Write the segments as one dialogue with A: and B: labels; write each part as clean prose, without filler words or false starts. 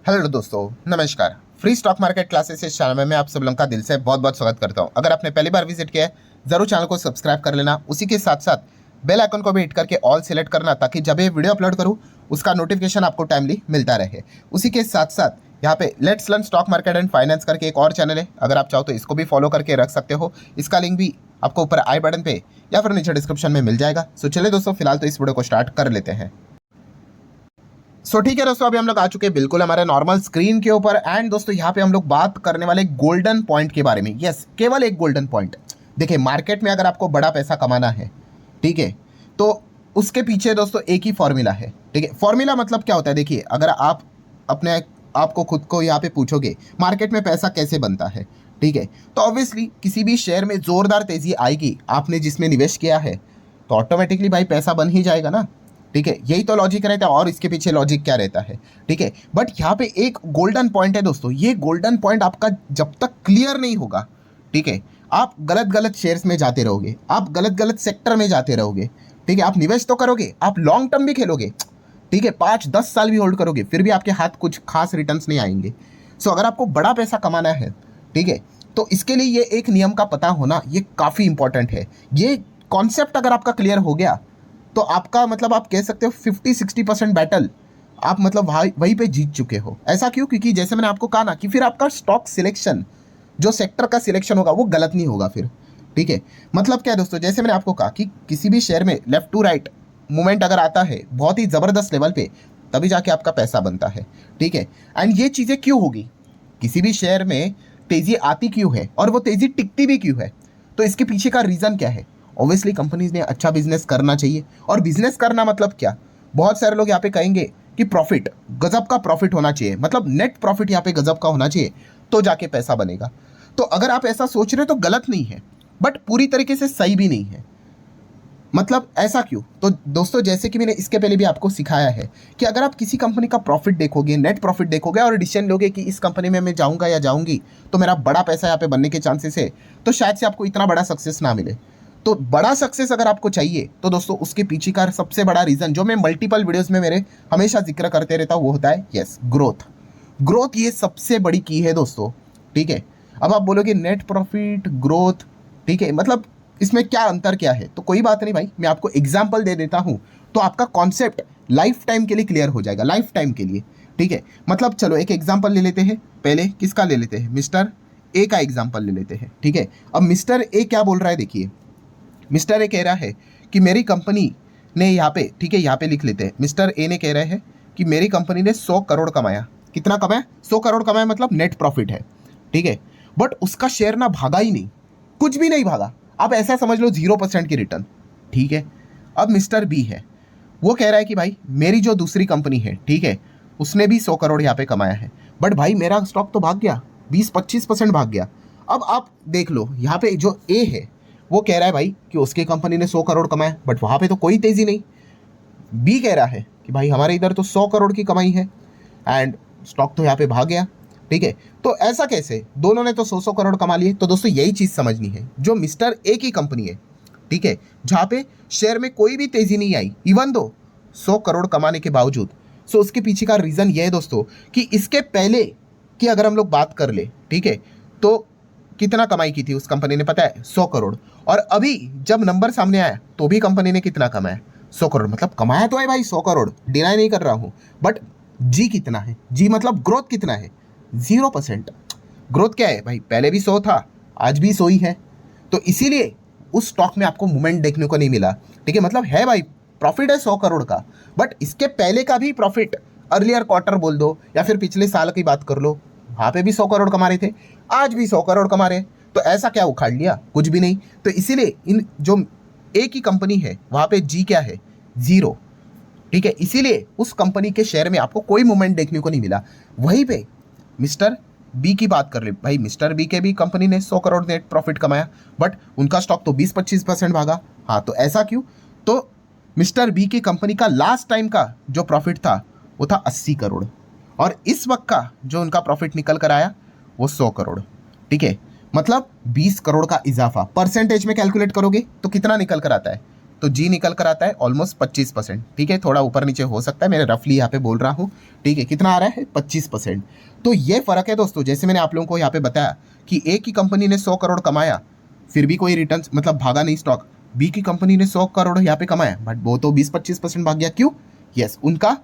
A: Hello दोस्तों, नमस्कार। Free stock market classes इस चैनल में मैं आप सब लोगों का दिल से बहुत बहुत स्वागत करता हूं। अगर आपने पहली बार विजिट किया है, जरूर चैनल को सब्सक्राइब कर लेना। उसी के साथ साथ बेल आइकन को भी हिट करके ऑल सेलेक्ट करना, ताकि जब ये वीडियो अपलोड करूं उसका नोटिफिकेशन आपको टाइमली मिलता रहे। उसी के साथ साथ यहाँ पे let's learn stock market and finance करके एक और चैनल है, अगर आप चाहो तो इसको भी फॉलो करके रख सकते हो। इसका लिंक भी आपको ऊपर आई बटन पे या फिर नीचे डिस्क्रिप्शन में मिल जाएगा। सो चलिए दोस्तों, फिलहाल तो इस वीडियो को स्टार्ट कर लेते हैं। ठीक है दोस्तों, अभी हम लोग आ चुके हैं बिल्कुल हमारे नॉर्मल स्क्रीन के ऊपर। एंड दोस्तों, यहाँ पे हम लोग बात करने वाले गोल्डन पॉइंट के बारे में। यस, केवल एक गोल्डन पॉइंट। देखिए, मार्केट में अगर आपको बड़ा पैसा कमाना है, ठीक है, तो उसके पीछे दोस्तों एक ही फॉर्मूला है। ठीक है, फॉर्मूला मतलब क्या होता है? देखिए, अगर आप अपने आपको खुद को यहाँ पे पूछोगे मार्केट में पैसा कैसे बनता है, ठीक है, तो ऑब्वियसली किसी भी शेयर में जोरदार तेजी आएगी, आपने जिसमें निवेश किया है, तो ऑटोमेटिकली भाई पैसा बन ही जाएगा ना। ठीक है, यही तो लॉजिक रहता है, और इसके पीछे लॉजिक क्या रहता है? ठीक है, बट यहाँ पे एक गोल्डन पॉइंट है दोस्तों। ये गोल्डन पॉइंट आपका जब तक क्लियर नहीं होगा, ठीक है, आप गलत गलत शेयर्स में जाते रहोगे, आप गलत गलत सेक्टर में जाते रहोगे। ठीक है, आप निवेश तो करोगे, आप लॉन्ग टर्म भी खेलोगे, ठीक है, 5-10 साल भी होल्ड करोगे, फिर भी आपके हाथ कुछ खास रिटर्न्स नहीं आएंगे। सो अगर आपको बड़ा पैसा कमाना है, ठीक है, तो इसके लिए ये एक नियम का पता होना ये काफ़ी इंपॉर्टेंट है। ये कॉन्सेप्ट अगर आपका क्लियर हो गया, तो आपका मतलब आप कह सकते हो 50-60% बैटल आप मतलब वहीं पे जीत चुके हो। ऐसा क्यों? क्योंकि जैसे मैंने आपको कहा ना कि फिर आपका स्टॉक सिलेक्शन, जो सेक्टर का सिलेक्शन होगा, वो गलत नहीं होगा फिर। ठीक है, मतलब क्या है दोस्तों, जैसे मैंने आपको कहा कि किसी भी शेयर में लेफ्ट टू राइट मूवमेंट अगर आता है बहुत ही ज़बरदस्त लेवल पे, तभी जाके आपका पैसा बनता है। ठीक है, एंड ये चीज़ें क्यों होगी? किसी भी शेयर में तेज़ी आती क्यों है और वो तेज़ी टिकती भी क्यों है? तो इसके पीछे का रीज़न क्या है? ऑब्वियसली कंपनीज ने अच्छा बिजनेस करना चाहिए। और बिजनेस करना मतलब क्या? बहुत सारे लोग यहाँ पे कहेंगे कि प्रॉफिट, गजब का प्रॉफिट होना चाहिए, मतलब नेट प्रॉफिट यहाँ पे गजब का होना चाहिए, तो जाके पैसा बनेगा। तो अगर आप ऐसा सोच रहे हो तो गलत नहीं है, बट पूरी तरीके से सही भी नहीं है। मतलब ऐसा क्यों? तो दोस्तों, जैसे कि मैंने इसके पहले भी आपको सिखाया है कि अगर आप किसी कंपनी का प्रॉफिट देखोगे, नेट प्रॉफिट देखोगे और डिसीजन लोगे कि इस कंपनी में मैं जाऊंगा या जाऊंगी तो मेरा बड़ा पैसा यहाँ पे बनने के चांसेस है, तो शायद से आपको इतना बड़ा सक्सेस ना मिले। तो बड़ा सक्सेस अगर आपको चाहिए, तो दोस्तों उसके पीछे का सबसे बड़ा रीज़न, जो मैं मल्टीपल वीडियोस में मेरे हमेशा जिक्र करते रहता हूँ, वो होता है यस, ग्रोथ। ग्रोथ ये सबसे बड़ी की है दोस्तों। ठीक है, अब आप बोलोगे नेट प्रॉफिट, ग्रोथ, ठीक है, मतलब इसमें क्या अंतर क्या है? तो कोई बात नहीं भाई, मैं आपको एग्जाम्पल दे देता हूँ, तो आपका कॉन्सेप्ट लाइफ टाइम के लिए क्लियर हो जाएगा, लाइफ टाइम के लिए। ठीक है, मतलब चलो एक एग्जाम्पल ले लेते हैं। पहले किसका ले लेते हैं? मिस्टर ए का एग्जाम्पल ले लेते हैं। ठीक है, अब मिस्टर ए क्या बोल रहा है, देखिए। मिस्टर ए कह रहा है कि मेरी कंपनी ने यहाँ पे, ठीक है, यहाँ पे लिख लेते हैं, मिस्टर ए ने कह रहे हैं कि मेरी कंपनी ने 100 करोड़ कमाया। कितना कमाया? 100 करोड़ कमाया, मतलब नेट प्रॉफिट है। ठीक है, बट उसका शेयर ना भागा ही नहीं, कुछ भी नहीं भागा। आप ऐसा समझ लो 0% की रिटर्न। ठीक है, अब मिस्टर बी है, वो कह रहा है कि भाई मेरी जो दूसरी कंपनी है, ठीक है, उसने भी 100 करोड़ यहाँ पे कमाया है, बट भाई मेरा स्टॉक तो भाग गया, 20-25% भाग गया। अब आप देख लो, यहाँ पे जो ए है वो कह रहा है भाई कि उसकी कंपनी ने 100 करोड़ कमाया, बट वहाँ पे तो कोई तेज़ी नहीं। बी कह रहा है कि भाई हमारे इधर तो 100 करोड़ की कमाई है एंड स्टॉक तो यहाँ पे भाग गया। ठीक है, तो ऐसा कैसे? दोनों ने तो 100 करोड़ कमा लिए। तो दोस्तों यही चीज़ समझनी है, जो मिस्टर ए की कंपनी है, ठीक है, जहाँ पे शेयर में कोई भी तेज़ी नहीं आई, इवन दो 100 करोड़ कमाने के बावजूद। सो उसके पीछे का रीज़न ये है दोस्तों कि इसके पहले की अगर हम लोग बात कर ले, ठीक है, तो कितना कमाई की थी उस कंपनी ने, पता है? 100 करोड़। और अभी जब नंबर सामने आया तो भी कंपनी ने कितना कमाया? 100 करोड़। मतलब कमाया तो है भाई 100 करोड़, डिनाई नहीं कर रहा हूँ, बट जी कितना है? जी मतलब ग्रोथ कितना है? 0%। ग्रोथ क्या है भाई? पहले भी 100 था, आज भी 100 ही है। तो इसीलिए उस स्टॉक में आपको मूवमेंट देखने को नहीं मिला। ठीक है, मतलब है भाई, प्रॉफिट है 100 करोड़ का, बट इसके पहले का भी प्रॉफिट, अर्लियर क्वार्टर बोल दो या फिर पिछले साल की बात कर लो, वहाँ पे भी 100 करोड़ कमा रहे थे, आज भी 100 करोड़ कमा रहे हैं। तो ऐसा क्या उखाड़ लिया? कुछ भी नहीं। तो इसीलिए इन जो ए की कंपनी है वहाँ पे जी क्या है? 0। ठीक है, इसीलिए उस कंपनी के शेयर में आपको कोई मूवमेंट देखने को नहीं मिला। वहीं पे मिस्टर बी की बात कर ले भाई, मिस्टर बी के भी कंपनी ने 100 करोड़ नेट प्रॉफिट कमाया, बट उनका स्टॉक तो 20-25% भागा। हाँ, तो ऐसा क्यों? तो मिस्टर बी की कंपनी का लास्ट टाइम का जो प्रॉफिट था वो था 80 करोड़, और इस वक्त का जो उनका प्रॉफिट निकल कर आया वो 100 करोड़। ठीक है, मतलब 20 करोड़ का इजाफा परसेंटेज में कैलकुलेट करोगे तो कितना निकल कर आता है? तो जी निकल कर आता है ऑलमोस्ट 25%। ठीक है, थोड़ा ऊपर नीचे हो सकता है, मैं रफली यहाँ पे बोल रहा हूँ। ठीक है, कितना आ रहा है 25%। तो ये फर्क है दोस्तों, जैसे मैंने आप लोगों को यहाँ पे बताया कि ए की कंपनी ने 100 करोड़ कमाया, फिर भी कोई रिटर्न मतलब भागा नहीं स्टॉक। बी की कंपनी ने 100 करोड़ यहाँ पे कमाया, बट वो तो 20-25% भाग गया। क्यों? यस, उनका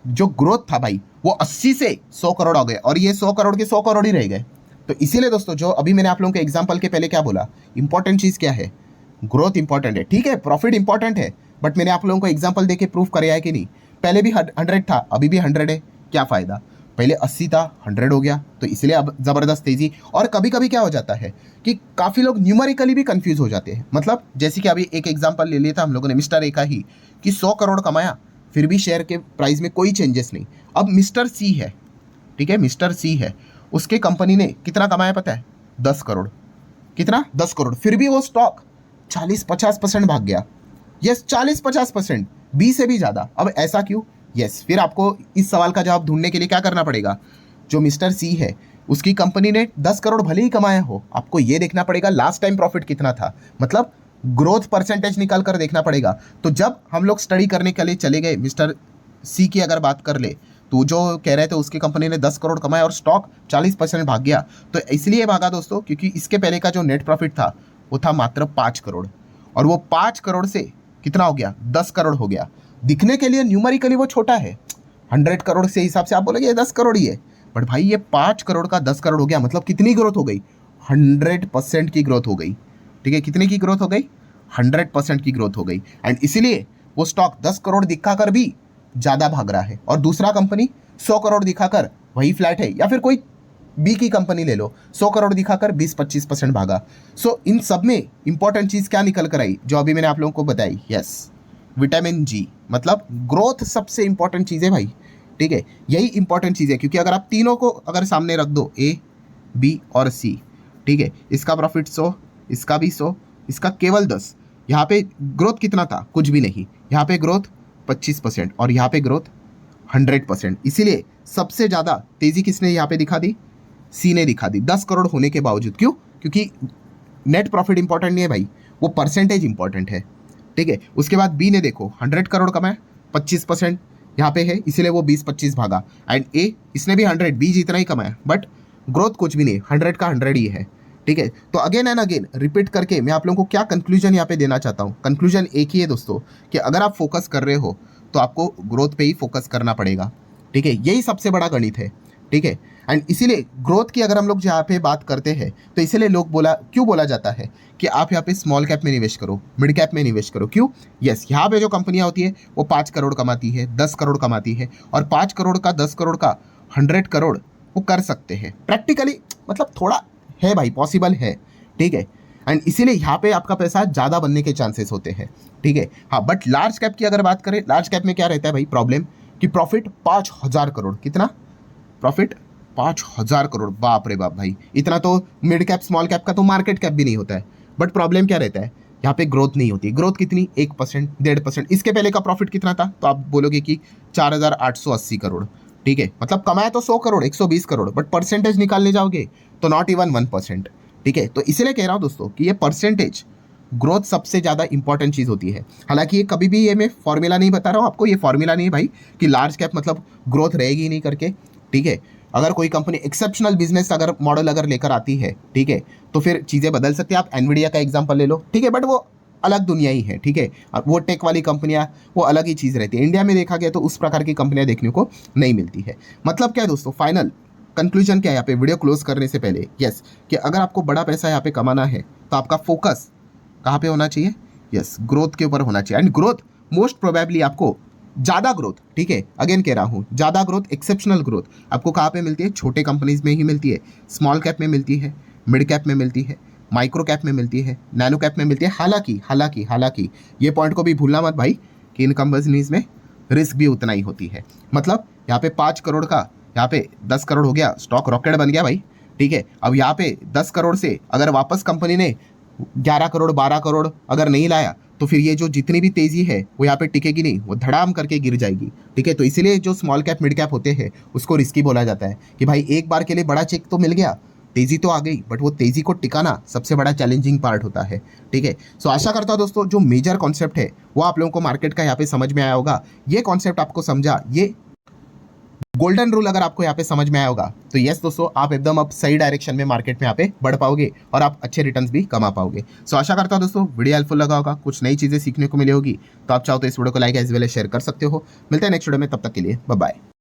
A: जो ग्रोथ था भाई वो 80 से 100 करोड़ हो गए, और ये 100 करोड़ के 100 करोड़ ही रह गए। तो इसीलिए दोस्तों, जो अभी मैंने आप लोगों के एग्जांपल के पहले क्या बोला, इंपॉर्टेंट चीज क्या है, ग्रोथ इंपॉर्टेंट है। ठीक है, प्रॉफिट इंपॉर्टेंट है, बट मैंने आप लोगों को एग्जांपल देके प्रूफ कराया है कि नहीं। पहले भी 100 था, अभी भी 100 है, क्या फायदा? पहले 80 था, 100 हो गया, तो इसलिए अब जबरदस्त तेजी। और कभी कभी क्या हो जाता है कि काफी लोग न्यूमेरिकली भी कंफ्यूज हो जाते हैं। मतलब जैसे कि अभी एक एग्जांपल ले लिया था हम लोगों ने मिस्टर ए का ही, कि 100 करोड़ कमाया, फिर भी शेयर के प्राइस में कोई चेंजेस नहीं। अब मिस्टर सी है, ठीक है, मिस्टर सी है, उसके कंपनी ने कितना कमाया पता है? 10 करोड़। कितना? 10 करोड़। फिर भी वो स्टॉक 40-50% भाग गया। यस, 40-50%, बी से भी ज्यादा। अब ऐसा क्यों? यस, फिर आपको इस सवाल का जवाब ढूंढने के लिए क्या करना पड़ेगा? जो मिस्टर सी है उसकी कंपनी ने 10 करोड़ भले ही कमाया हो, आपको ये देखना पड़ेगा लास्ट टाइम प्रॉफिट कितना था, मतलब ग्रोथ परसेंटेज निकाल कर देखना पड़ेगा। तो जब हम लोग स्टडी करने के लिए चले गए, मिस्टर सी की अगर बात कर ले, तो जो कह रहे थे उसकी कंपनी ने 10 करोड़ कमाया और स्टॉक 40% भाग गया, तो इसलिए भागा दोस्तों क्योंकि इसके पहले का जो नेट प्रॉफिट था वो था मात्र 5 करोड़, और वो 5 करोड़ से कितना हो गया? 10 करोड़ हो गया। दिखने के लिए न्यूमेरिकली वो छोटा है, 100 करोड़ से हिसाब से आप बोलोगे ये 10 करोड़ ही है, बट भाई ये 5 करोड़ का 10 करोड़ हो गया, मतलब कितनी ग्रोथ हो गई? 100% की ग्रोथ हो गई। ठीक है, कितने की ग्रोथ हो गई? 100% की ग्रोथ हो गई। एंड इसीलिए वो स्टॉक 10 करोड़ दिखाकर भी ज्यादा भाग रहा है, और दूसरा कंपनी 100 करोड़ दिखाकर वही फ्लैट है, या फिर कोई बी की कंपनी ले लो, 100 करोड़ दिखाकर 20-25% भागा। सो इन सब में इंपॉर्टेंट चीज क्या निकल कर आई, जो अभी मैंने आप लोगों को बताई? यस, विटामिन जी, मतलब ग्रोथ सबसे इंपॉर्टेंट चीज है भाई। ठीक है, यही इंपॉर्टेंट चीज है, क्योंकि अगर आप तीनों को अगर सामने रख दो, ए, बी और सी, ठीक है, इसका प्रॉफिट 100, इसका भी 100, इसका केवल 10, यहाँ पे ग्रोथ कितना था? कुछ भी नहीं। यहाँ पे ग्रोथ 25% और यहाँ पे ग्रोथ 100%। इसीलिए सबसे ज़्यादा तेजी किसने यहाँ पे दिखा दी? सी ने दिखा दी, 10 करोड़ होने के बावजूद। क्यों? क्योंकि नेट प्रॉफिट इंपॉर्टेंट नहीं है भाई, वो परसेंटेज इंपॉर्टेंट है। ठीक है, उसके बाद बी ने देखो 100 करोड़ कमाया, 25% यहाँ पे है, इसीलिए वो 20-25 भागा। एंड ए, इसने भी 100, बी जितना ही कमाया, बट ग्रोथ कुछ भी नहीं, 100 का 100 ही है। ठीक है, तो अगेन एंड अगेन रिपीट करके मैं आप लोगों को क्या कंक्लूजन यहाँ पे देना चाहता हूँ। कंक्लूजन एक ही है दोस्तों, कि अगर आप फोकस कर रहे हो तो आपको ग्रोथ पे ही फोकस करना पड़ेगा। ठीक है, यही सबसे बड़ा गणित है। ठीक है, एंड इसीलिए ग्रोथ की अगर हम लोग यहाँ पे बात करते हैं, तो इसीलिए लोग क्यों बोला जाता है कि आप यहाँ पे स्मॉल कैप में निवेश करो, मिड कैप में निवेश करो। क्यों? यस, यहाँ पे जो कंपनियाँ होती है वो 5 करोड़ कमाती है, 10 करोड़ कमाती है, और 5 करोड़ का, 10 करोड़ का 100 करोड़ वो कर सकते हैं प्रैक्टिकली, मतलब थोड़ा है भाई, पॉसिबल है। ठीक है, एंड इसीलिए यहाँ पे आपका पैसा ज़्यादा बनने के चांसेस होते हैं। ठीक है, हाँ, बट लार्ज कैप की अगर बात करें, लार्ज कैप में क्या रहता है भाई प्रॉब्लम, कि प्रॉफिट 5000 करोड़, कितना प्रॉफिट? 5000 करोड़, बाप रे बाप भाई, इतना तो मिड कैप स्मॉल कैप का तो मार्केट कैप भी नहीं होता है। बट प्रॉब्लम क्या रहता है, यहाँ पे ग्रोथ नहीं होती। ग्रोथ कितनी? 1%, 1.5%। इसके पहले का प्रॉफिट कितना था? तो आप बोलोगे कि 4880 करोड़। ठीक है, मतलब कमाया तो 100 करोड़, 120 करोड़, बट परसेंटेज निकालने जाओगे तो नॉट इवन 1%। ठीक है, तो इसलिए कह रहा हूँ दोस्तों कि ये परसेंटेज ग्रोथ सबसे ज़्यादा इंपॉर्टेंट चीज़ होती है। हालांकि ये कभी भी, ये मैं फॉर्मूला नहीं बता रहा हूँ आपको, ये फॉर्मूला नहीं है भाई कि लार्ज कैप मतलब ग्रोथ रहेगी ही नहीं करके। ठीक है, अगर कोई कंपनी एक्सेप्शनल बिजनेस अगर मॉडल अगर लेकर आती है, ठीक है, तो फिर चीज़ें बदल सकती है। आप एनवीडिया का एग्जांपल ले लो, ठीक है, बट वो अलग दुनिया ही है। ठीक है, वो टेक वाली कंपनियां वो अलग ही चीज़ रहती है। इंडिया में देखा गया तो उस प्रकार की कंपनियां देखने को नहीं मिलती है। मतलब क्या है दोस्तों, फाइनल कंक्लूजन क्या है यहाँ पे वीडियो क्लोज करने से पहले? यस, कि अगर आपको बड़ा पैसा यहाँ पे कमाना है तो आपका फोकस कहाँ पे होना चाहिए? यस, ग्रोथ के ऊपर होना चाहिए। एंड ग्रोथ मोस्ट प्रोबेबली आपको ज़्यादा ग्रोथ, ठीक है, अगेन कह रहा हूँ, ज़्यादा ग्रोथ, एक्सेप्शनल ग्रोथ आपको कहाँ पे मिलती है? छोटे कंपनीज में ही मिलती है, स्मॉल कैप में मिलती है, मिड कैप में मिलती है, माइक्रो कैप में मिलती है, नैनो कैप में मिलती है। हालांकि ये पॉइंट को भी भूलना मत भाई कि इन कंपनीज में रिस्क भी उतना ही होती है। मतलब यहाँ पे 5 करोड़ का, यहाँ पे 10 करोड़ हो गया, स्टॉक रॉकेट बन गया भाई। ठीक है, अब यहाँ पे 10 करोड़ से अगर वापस कंपनी ने 11 करोड़ 12 करोड़ अगर नहीं लाया, तो फिर ये जो जितनी भी तेजी है वो यहाँ पे टिकेगी नहीं, वो धड़ाम करके गिर जाएगी। ठीक है, तो इसीलिए जो स्मॉल कैप मिड कैप होते हैं उसको रिस्की बोला जाता है कि भाई एक बार के लिए बड़ा चेक तो मिल गया, तेजी तो आ गई, बट वो तेजी को टिकाना सबसे बड़ा चैलेंजिंग पार्ट होता है। ठीक है, सो आशा करता हूं दोस्तों जो मेजर कॉन्सेप्ट है वो आप लोगों को मार्केट का यहाँ पे समझ में आया होगा। ये कॉन्सेप्ट आपको समझा, ये गोल्डन रूल अगर आपको यहाँ पे समझ में आया होगा तो यस दोस्तों, आप एकदम अब सही डायरेक्शन में मार्केट में यहाँ पे बढ़ पाओगे और आप अच्छे रिटर्न्स भी कमा पाओगे। सो आशा करता हूँ दोस्तों वीडियो हेल्पफुल लगा होगा, कुछ नई चीजें सीखने को मिली होगी। तो आप चाहो तो इस वीडियो को लाइक एज वेल शेयर कर सकते हो। मिलते हैं नेक्स्ट वीडियो में, तब तक के लिए बाय बाय।